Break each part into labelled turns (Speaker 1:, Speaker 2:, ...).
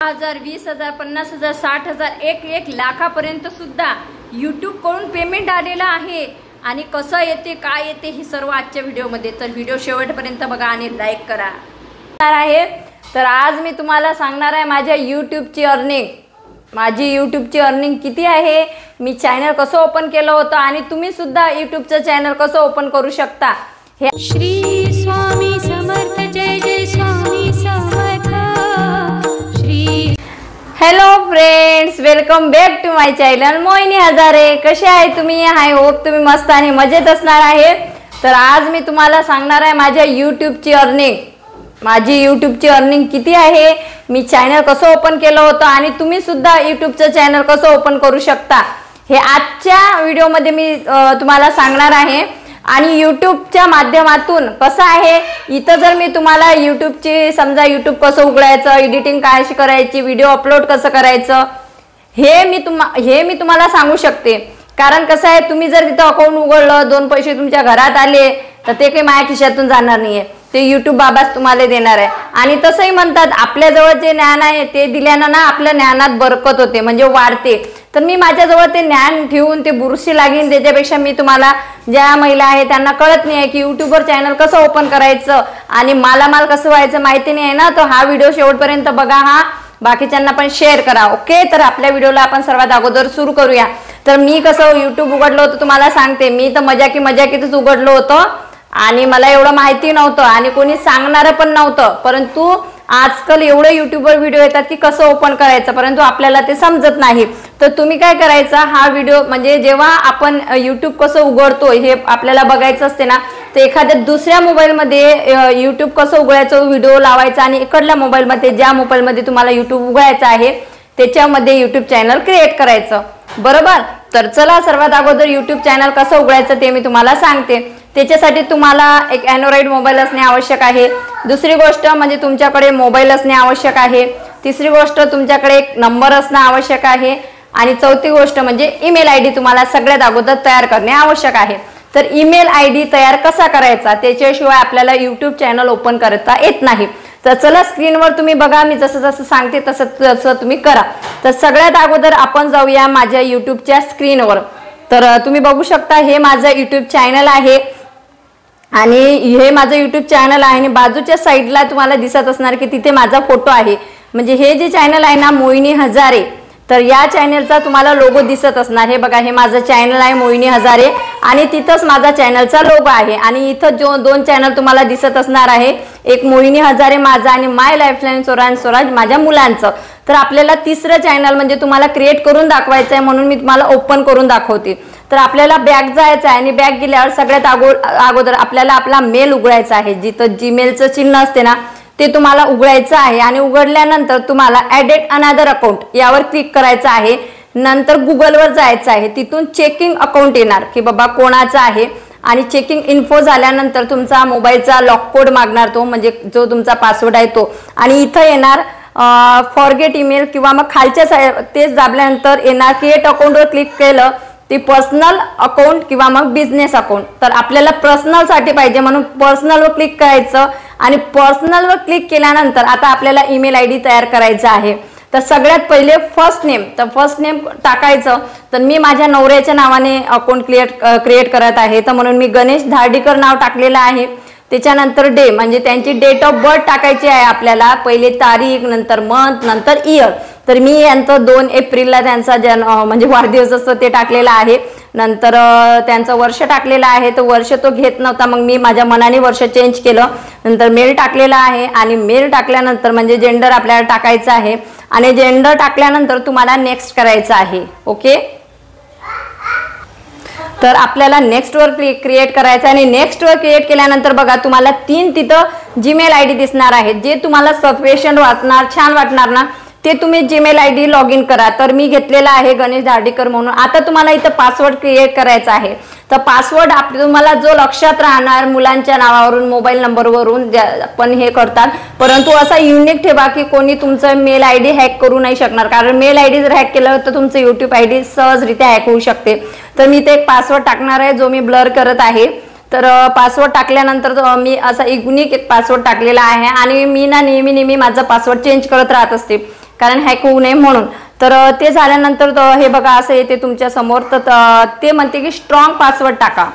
Speaker 1: 10,000, 20,000, 50,000, 60,000, 1 लाखापर्यंत सुद्धा यूट्यूब कडून पेमेंट आलेलं आहे। आणि कसं येते काय येते हे सर्व आजच्या व्हिडिओमध्ये, तर व्हिडिओ शेवटपर्यंत बघा आणि लाईक करा आहे। तर आज मी तुम्हाला सांगणार आहे माझ्या यूट्यूबची अर्निंग, माझी यूट्यूबची अर्निंग किती आहे, मी चॅनल कसं ओपन केलं होतं आणि तुम्ही सुद्धा यूट्यूबचं चॅनल कसं ओपन करू शकता। हे
Speaker 2: श्री स्वामी समर्थ, जय जय Swami Samarth. Shri
Speaker 1: hello friends, welcome back to my channel Mohini Hajare. कसे आहे तुम्ही? आय होप तुम्ही मस्त आणि मजेत असणार आहे। तर आज मी तुम्हाला सांगणार आहे माझ्या यूट्यूबची अर्निंग, माझी यूट्यूबची अर्निंग किती आहे, मी चॅनल कसं ओपन केलं होतं आणि तुम्ही सुद्धा यूट्यूबचं चॅनल कसं ओपन करू शकता हे आजच्या व्हिडिओमध्ये मी तुम्हाला सांगणार आहे। आणि यूट्यूबच्या माध्यमातून कसं आहे, इथं जर मी तुम्हाला यूट्यूबची समजा यूट्यूब कसं उघडायचं, एडिटिंग कशी करायची, व्हिडिओ अपलोड कसं करायचं हे मी तुम्हाला सांगू शकते। कारण कसं आहे, तुम्ही जर तिथं अकाउंट उघडलं, 2 पैसे तुमच्या घरात आले तर ते काही माझ्या खिशातून जाणार नाहीये, ते यूट्यूब बाबाच तुम्हाला देणार आहे। आणि तसंही म्हणतात आपल्याजवळ जे ज्ञान आहे ते दिल्यानं ना आपल्या ज्ञानात बरकत होते, म्हणजे वाढते। तर मी माझ्याजवळ ते ज्ञान ठेवून ते बुरशी लागेल त्याच्यापेक्षा मी तुम्हाला, ज्या महिला आहे त्यांना कळत नाही आहे की यूट्यूबवर चॅनल कसं ओपन करायचं आणि मालामाल कसं व्हायचं माहिती नाही आहे ना, तर हा व्हिडिओ शेवटपर्यंत बघा, हा बाकीच्यांना पण शेअर करा। ओके, तर आपल्या व्हिडिओला आपण सर्वात अगोदर सुरू करूया। तर मी कसं यूट्यूब उघडलं होतं तुम्हाला सांगते, मी तर मजाकीतच उघडलं होतं आणि मला एवढं माहिती नव्हतं आणि कोणी सांगणार पण नव्हतं। परंतु आजकाल एवढे यूट्यूबवर व्हिडिओ येतात की कसं ओपन करायचं, परंतु आपल्याला ते समजत नाही। तर तुम्ही काय करायचं, हा व्हिडिओ म्हणजे जेव्हा आपण यूट्यूब कसं उघडतो हे आपल्याला बघायचं असते ना, तर एखाद्या दुसऱ्या मोबाईलमध्ये यूट्यूब कसं उघडायचं व्हिडिओ लावायचा आणि इकडल्या मोबाईलमध्ये, ज्या मोबाईलमध्ये तुम्हाला यूट्यूब उघडायचं आहे त्याच्यामध्ये यूट्यूब चॅनल क्रिएट करायचं, बरोबर। तर चला सर्वात अगोदर यूट्यूब चॅनल कसं उघडायचं ते मी तुम्हाला सांगते। त्याच्यासाठी तुम्हाला एक अँड्रॉइड मोबाईल असणे आवश्यक आहे। दुसरी गोष्ट म्हणजे तुमच्याकडे मोबाईल असणे आवश्यक आहे। तिसरी गोष्ट तुमच्याकडे एक नंबर असणं आवश्यक आहे। आणि चौथी गोष्ट म्हणजे ईमेल आयडी तुम्हाला सगळ्यात अगोदर तयार करणे आवश्यक आहे। तर ईमेल आयडी तयार कसा करायचा, त्याच्याशिवाय आपल्याला यूट्यूब चॅनल ओपन करता येत नाही। तर चला स्क्रीनवर तुम्ही बघा, मी जसं सांगते तसं तुम्ही करा। तर सगळ्यात अगोदर आपण जाऊया माझ्या यूट्यूबच्या स्क्रीनवर। तर तुम्ही बघू शकता हे माझं यूट्यूब चॅनल आहे आणि हे माझं यूट्यूब चॅनल आहे आणि बाजूच्या साईडला तुम्हाला दिसत असणार की तिथे माझा फोटो आहे, म्हणजे हे जे चॅनल आहे ना मोहिनी हजारे, तर या चॅनलचा तुम्हाला लोगो दिसत असणार। हे बघा, हे माझं चॅनल आहे मोहिनी हजारे आणि तिथंच माझा चॅनलचा लोगो आहे। आणि इथं जो 2 चॅनल तुम्हाला दिसत असणार आहे, एक मोहिनी हजारे माझा आणि माय लाईफलाईन स्वराज माझ्या मुलांचं। तर आपल्याला तिसरं चॅनल म्हणजे तुम्हाला क्रिएट करून दाखवायचं आहे, म्हणून मी तुम्हाला ओपन करून दाखवते। तर आपल्याला बॅक जायचं आहे आणि बॅक गेल्यावर सगळ्यात अगोदर आपल्याला आपला मेल उघडायचा आहे, जिथं जीमेलचं चिन्ह असते ना ते तुम्हाला उघडायचं आहे। आणि उघडल्यानंतर तुम्हाला ॲडेड अनदर अकाउंट यावर क्लिक करायचं आहे। नंतर गुगलवर जायचं आहे, तिथून चेकिंग अकाउंट येणार की बाबा कोणाचं आहे आणि चेकिंग इन्फो झाल्यानंतर तुमचा मोबाईलचा लॉक कोड मागणार, तो म्हणजे जो तुमचा पासवर्ड आहे तो। आणि इथं येणार फॉरगेट ईमेल किंवा मग खालच्या तेच दाबल्यानंतर येणार क्रिएट अकाउंटवर क्लिक केलं ते पर्सनल अकाउंट किंवा मग बिझनेस अकाउंट। तर आपल्याला पर्सनलसाठी पाहिजे म्हणून पर्सनलवर क्लिक करायचं आणि पर्सनलवर क्लिक केल्यानंतर आता आपल्याला ईमेल आयडी तयार करायचा आहे। तर सगळ्यात पहिले फर्स्ट नेम टाकायचं। तर मी माझ्या नवऱ्याच्या नावाने अकाउंट क्रिएट करत आहे, तर म्हणून मी गणेश धार्डीकर नाव टाकलेलं आहे। त्याच्यानंतर डे म्हणजे त्यांची डेट ऑफ बर्थ टाकायची आहे आपल्याला, पहिले तारीख, नंतर मंथ, नंतर इयर। तर मी यांचं 2 एप्रिलला त्यांचा म्हणजे वाढदिवस असतो ते टाकलेला आहे। नंतर त्यांचं वर्ष टाकलेलं आहे, तर वर्ष तो घेत नव्हता, मग मी माझ्या मनाने वर्ष चेंज केलं। नंतर मेल टाकलेला आहे आणि मेल टाकल्यानंतर म्हणजे जेंडर आपल्याला टाकायचं आहे आणि जेंडर टाकल्यानंतर तुम्हाला नेक्स्ट करायचं आहे। ओके, तर आपल्याला नेक्स्टवर क्रिएट करायचं आणि नेक्स्टवर क्रिएट केल्यानंतर बघा तुम्हाला 3 तिथं जीमेल आयडी दिसणार आहेत, जे तुम्हाला सफिशियंट वाटणार, छान वाटणार ना ते तुम्ही जीमेल आयडी लॉग इन करा। तर मी घेतलेला आहे गणेश धार्डीकर म्हणून। आता तुम्हाला इथं पासवर्ड क्रिएट करायचा आहे, तर पासवर्ड तुम्हाला जो लक्षात राहणार, मुलांच्या नावावरून, मोबाईल नंबरवरून पण हे करतात, परंतु असा युनिक ठेवा की कोणी तुमचं मेल आयडी हॅक करू नाही शकणार, कारण मेल आयडी जर हॅक केलं तर तुमचं यूट्यूब आयडी सहजरित्या हॅक होऊ शकते। तर मी ते एक पासवर्ड टाकणार आहे जो मी ब्लर करत आहे। तर पासवर्ड टाकल्यानंतर मी असा युनिक एक पासवर्ड टाकलेला आहे आणि मी ना नेहमी माझा पासवर्ड चेंज करत राहत असते। कारण हॅक होऊ नये म्हणून. तर ते झाल्यानंतर हे बघा असं येते तुमच्या समोर. तर ते म्हणते की स्ट्रॉंग पासवर्ड टाका.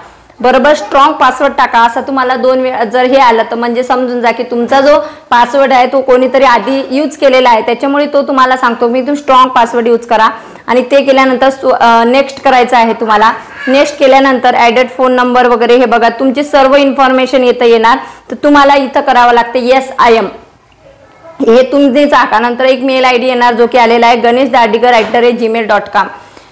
Speaker 1: बरोबर, स्ट्रॉंग पासवर्ड टाका असं तुम्हाला 2 वेळा जर हे आलं तर म्हणजे समजून जा की तुमचा जो पासवर्ड आहे तो कोणीतरी आधी यूज केलेला आहे, त्याच्यामुळे तो तुम्हाला सांगतो मी तुम्ही स्ट्रॉंग पासवर्ड यूज करा. आणि ते केल्यानंतर नेक्स्ट करायचं आहे तुम्हाला. नेक्स्ट केल्यानंतर ॲडेड फोन नंबर वगैरे हे बघा तुमची सर्व इन्फॉर्मेशन येणार. तर तुम्हाला इथं करावं लागतं येस आय एम, हे तुम्ही टाका. नंतर एक मेल आय डी येणार जो की आलेला आहे ganesdadigar@gmail.com.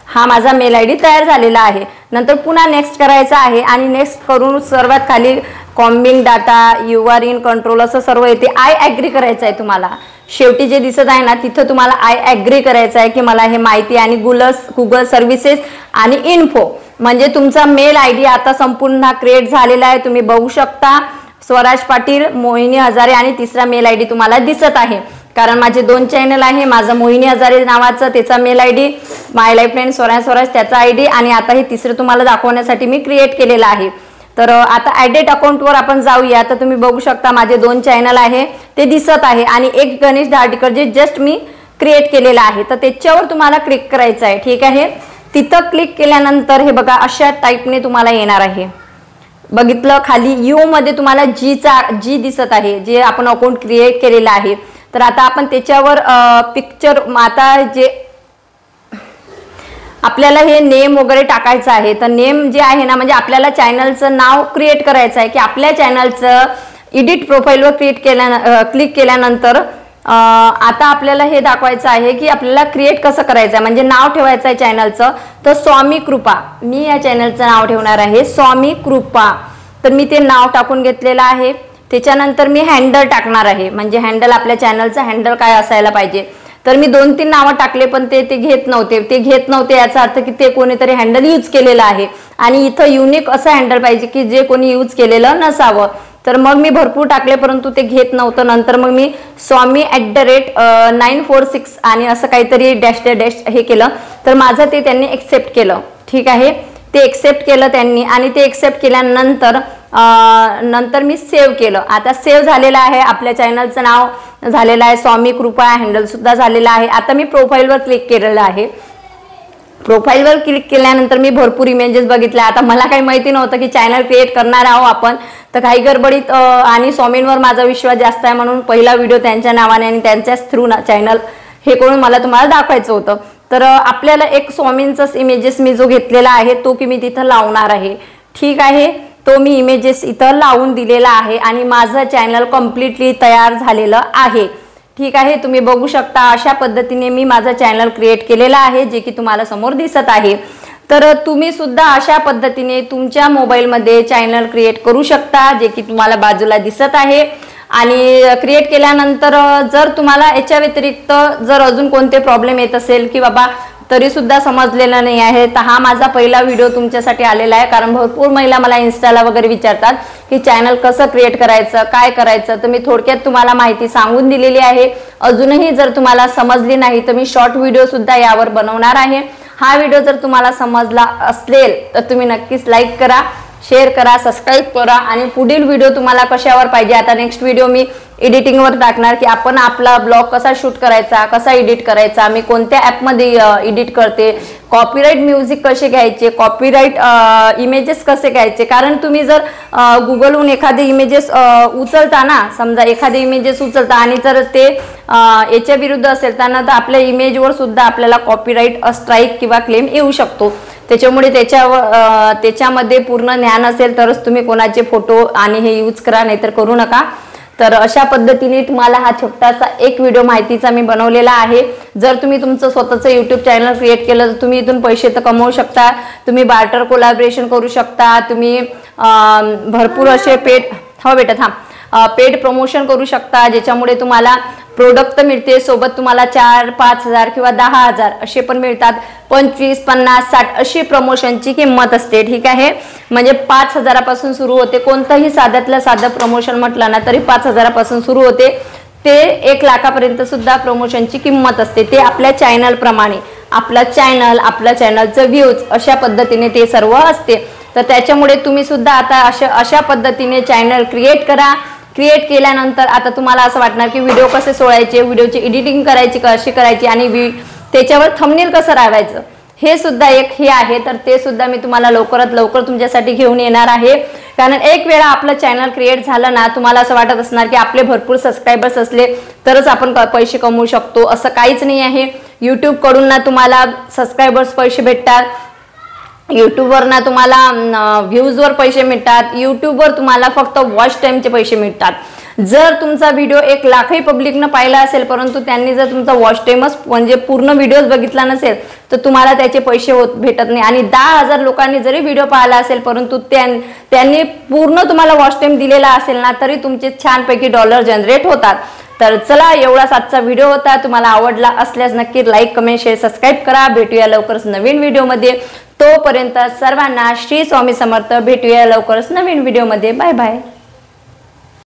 Speaker 1: हा माझा मेल आय डी तयार झालेला आहे. नंतर पुन्हा नेक्स्ट करायचं आहे आणि नेक्स्ट करून सर्वात खाली combing data you are in control असं सर्व येते. आय ॲग्री करायचं आहे तुम्हाला. शेवटी जे दिसत आहे ना तिथं तुम्हाला आय ॲग्री करायचं आहे की मला हे माहिती आणि गुगल सर्व्हिसेस आणि इन्फो म्हणजे तुमचा मेल आय डी आता संपूर्ण क्रिएट झालेला आहे. तुम्ही बघू शकता स्वराज पाटील, मोहिनी हजारे आणि तिसरा मेल आय डी तुम्हाला दिसत आहे. कारण माझे 2 चॅनल आहे. माझं मोहिनी हजारे नावाचं त्याचा mail I D, my life friend Swaraj त्याचा आय डी आणि आता हे तिसरं तुम्हाला दाखवण्यासाठी मी क्रिएट केलेलं आहे. तर आता ॲडेड अकाउंटवर आपण जाऊया. तर तुम्ही बघू शकता माझे 2 चॅनल आहे ते दिसत आहे आणि एक गणेश दार्डीकर जे जस्ट मी क्रिएट केलेलं आहे. तर त्याच्यावर तुम्हाला क्लिक करायचं आहे. ठीक आहे, तिथं क्लिक केल्यानंतर हे बघा अशा टाईपने तुम्हाला येणार आहे. बघितलं खाली यू मध्ये तुम्हाला जी दिसत आहे जे आपण अकाउंट क्रिएट केलेलं आहे. तर आता आपण त्याच्यावर पिक्चर आता जे आपल्याला हे नेम वगैरे टाकायचं आहे. तर नेम जे आहे ना म्हणजे आपल्याला चॅनलचं नाव क्रिएट करायचं आहे की आपल्या चॅनलचं एडिट प्रोफाईलवर क्लिक केल्यानंतर आता आपल्याला हे दाखवायचं आहे की आपल्याला क्रिएट कसं करायचं आहे म्हणजे नाव ठेवायचं आहे चॅनलचं. तर स्वामी कृपा, मी या चॅनलचं नाव ठेवणार आहे स्वामी कृपा. तर मी ते नाव टाकून घेतलेलं आहे. त्याच्यानंतर मी हँडल टाकणार आहे म्हणजे हँडल आपल्या चॅनलचं हँडल काय असायला पाहिजे. तर मी 2-3 नावं टाकले पण ते घेत नव्हते याचा अर्थ की ते कोणीतरी हँडल यूज केलेलं आहे आणि इथं युनिक असं हँडल पाहिजे की जे कोणी यूज केलेलं नसावं. तर मग मी भरपूर टाकले परंतु ते घेत नव्हतं. नंतर मग मी स्वामी @946 आणि असं काहीतरी डॅश हे केलं. तर माझं ते त्यांनी एक्सेप्ट केलं. ठीक आहे, ते एक्सेप्ट केलं त्यांनी आणि ते एक्सेप्ट केल्यानंतर नंतर मी सेव्ह केलं. आता सेव्ह झालेलं आहे. आपल्या चॅनलचं नाव झालेलं आहे स्वामी कृपा, हँडल सुद्धा झालेला आहे. आता मी प्रोफाईलवर क्लिक केलेलं आहे. प्रोफाईलवर क्लिक केल्यानंतर मी भरपूर इमेजेस बघितल्या. आता मला काही माहिती नव्हतं की चॅनल क्रिएट करणार आहोत आपण. तर काही गडबडीत आणि स्वामींवर माझा विश्वास जास्त आहे म्हणून पहिला व्हिडिओ त्यांच्या नावाने आणि त्यांच्याच थ्रू चॅनल हे करून मला तुम्हाला दाखवायचं होतं. तर आपल्याला एक स्वामींचाच इमेजेस मी जो घेतलेला आहे तो की मी तिथं लावणार आहे. ठीक आहे, तो मी इमेजेस इथं लावून दिलेला आहे आणि माझं चॅनल कम्प्लिटली तयार झालेलं आहे. ठीक आहे, तुम्ही बघू शकता अशा पद्धतीने मी माझं चॅनल क्रिएट केलेलं आहे जे की तुम्हाला समोर दिसत आहे. तर तुम्ही सुद्धा अशा पद्धतीने तुमच्या मोबाईलमध्ये चॅनल क्रिएट करू शकता जे की तुम्हाला बाजूला दिसत आहे. आणि क्रिएट केल्यानंतर जर तुम्हाला याच्या व्यतिरिक्त जर अजून कोणते प्रॉब्लेम येत असेल की बाबा तरी सुद्धा समजलेलं नाही आहे तर हा माझा पहिला व्हिडिओ तुमच्यासाठी आलेला आहे. कारण भरपूर महिला मला इन्स्टाला वगैरे विचारतात की चॅनल कसं क्रिएट करायचं, काय करायचं. तर मी थोडक्यात तुम्हाला माहिती सांगून दिलेली आहे. अजूनही जर तुम्हाला समजली नाही तर मी शॉर्ट व्हिडिओ सुद्धा यावर बनवणार आहे. हा व्हिडिओ जर तुम्हाला समजला असेल तर तुम्ही नक्कीच लाईक करा, शेअर करा, सबस्क्राईब करा. आणि पुढील व्हिडिओ तुम्हाला कशावर पाहिजे, आता नेक्स्ट व्हिडिओ मी एडिटिंगवर टाकणार की आपण आपला ब्लॉग कसा शूट करायचा, कसा एडिट करायचा, मी कोणत्या ॲपमध्ये एडिट करते, कॉपीराईट म्युझिक कसे घ्यायचे, कॉपीराईट इमेजेस कसे घ्यायचे. कारण तुम्ही जर गुगलहून एखादे इमेजेस उचलता ना, समजा एखादे इमेजेस उचलता आणि जर ते याच्या विरुद्ध असेल त्यांना तर आपल्या इमेजवर सुद्धा आपल्याला कॉपीराईट स्ट्राईक किंवा क्लेम येऊ शकतो. त्याच्यामुळे त्याच्यामध्ये पूर्ण ज्ञान असेल तरच तुम्ही कोणाचे फोटो आणि हे यूज करा, नाहीतर करू नका. तर अशा पद्धतीने तुम्हाला हा छोटासा एक व्हिडिओ माहितीचा मी बनवलेला आहे. जर तुम्ही तुमचं स्वतःचं यूट्यूब चॅनल क्रिएट केलं तर तुम्ही इथून पैसे तर कमवू शकता. तुम्ही बार्टर कोलॅबरेशन करू शकता. तुम्ही भरपूर असे पेड प्रमोशन करू शकता ज्याच्यामुळे तुम्हाला प्रोडक्ट तर मिळते, सोबत तुम्हाला 4-5 हजार किंवा 10 हजार असे पण मिळतात. 25, 50, 60 अशी प्रमोशनची किंमत असते. ठीक आहे, म्हणजे 5 हजारापासून सुरू होते. कोणतंही साध्यातलं साधं प्रमोशन म्हटलं ना तरी 5 हजारापासून सुरू होते ते 1 लाखापर्यंत सुद्धा प्रमोशनची किंमत असते. ते आपल्या चॅनल प्रमाणे, आपला चॅनलचं व्ह्यूज अशा पद्धतीने ते सर्व असते. तर त्याच्यामुळे तुम्ही सुद्धा आता अशा पद्धतीने चॅनल क्रिएट करा. क्रिएट केल्यानंतर आता तुम्हाला असं वाटणार की व्हिडिओ कसे सोडायचे, व्हिडिओची एडिटिंग करायची कशी करायची आणि त्याच्यावर थंबनेल कसं लावायचं हे सुद्धा एक हे आहे. तर ते सुद्धा मी तुम्हाला लवकरात लवकर तुमच्यासाठी घेऊन येणार आहे. कारण एक वेळा आपलं चॅनल क्रिएट झालं ना, तुम्हाला असं वाटत असणार की आपले भरपूर सबस्क्रायबर्स असले तरच आपण पैसे कमवू शकतो, असं काहीच नाही आहे. यूट्यूब कडून ना तुम्हाला सबस्क्रायबर्स पैसे भेटतात, यूट्यूबवर ना तुम्हाला व्ह्यूजवर पैसे मिळतात, यूट्यूबवर तुम्हाला फक्त वॉच टाइमचे पैसे मिळतात. जर तुमचा व्हिडिओ 1 लाखही पब्लिकनं पाहिला असेल परंतु त्यांनी जर तुमचा वॉच टाइमच म्हणजे पूर्ण व्हिडिओ बघितला नसेल तर तुम्हाला त्याचे पैसे भेटत नाही. आणि 10,000 लोकांनी जरी व्हिडिओ पाहिला असेल परंतु त्यांनी पूर्ण तुम्हाला वॉच टाइम दिलेला असेल ना तरी तुमचे छानपैकी डॉलर जनरेट होतात. तर चला, एवढाच आजचा व्हिडिओ होता. तुम्हाला आवडला असल्यास नक्की लाईक, कमेंट, शेअर, सबस्क्राईब करा. भेटूया लवकरच नवीन व्हिडिओमध्ये. तोपर्यंत सर्वांना श्री स्वामी समर्थ. भेटूया लवकरच नवीन व्हिडिओमध्ये. Bye bye.